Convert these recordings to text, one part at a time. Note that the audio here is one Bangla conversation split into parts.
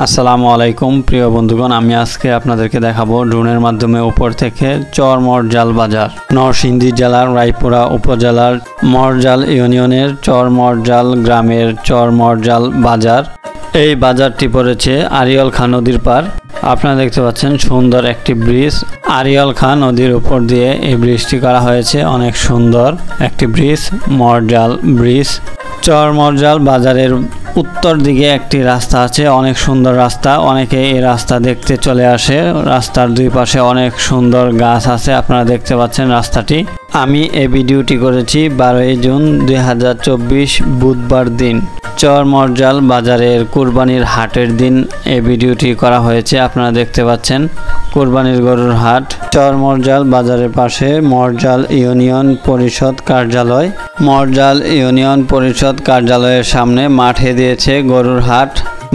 আসসালামু আলাইকুম প্রিয় বন্ধুগণ, আমি আজকে আপনাদেরকে দেখাবো ড্রোনের মাধ্যমে উপর থেকে চর মরজাল বাজার। নরসিংদী জেলার রায়পুরা উপজেলার মরজাল ইউনিয়নের চর মরজাল গ্রামের চর মরজাল বাজার। এই বাজারটি পড়েছে আড়িয়াল খাঁ নদীর পার। আপনারা দেখতে পাচ্ছেন সুন্দর একটি ব্রিজ, আড়িয়াল খাঁ নদীর উপর দিয়ে এই ব্রিজটি করা হয়েছে। অনেক সুন্দর একটি ব্রিজ, মরজাল ব্রিজ। চর মরজাল বাজারের উত্তর দিকে একটি রাস্তা আছে, অনেক সুন্দর রাস্তা। অনেকে এই রাস্তা দেখতে চলে আসে। রাস্তার দুই পাশে অনেক সুন্দর গাছ আছে, আপনারা দেখতে পাচ্ছেন রাস্তাটি। আমি এই ভিডিওটি করেছি 12 জুন 2024 বুধবার দিন। চর মরজাল বাজারের কুরবানির হাটের দিন এই ভিডিওটি করা হয়েছে। আপনারা দেখতে পাচ্ছেন কুরবানির গরুর হাট। চর মরজাল বাজারের পাশে মরজাল ইউনিয়ন পরিষদ কার্যালয়। মরজাল ইউনিয়ন পরিষদ কার্যালয়ের সামনে মাঠে দিয়েছে গরুর হাট।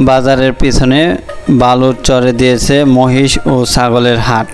বাজারের পিছনে বালুর চরে দিয়েছে মহিষ ও ছাগলের হাট।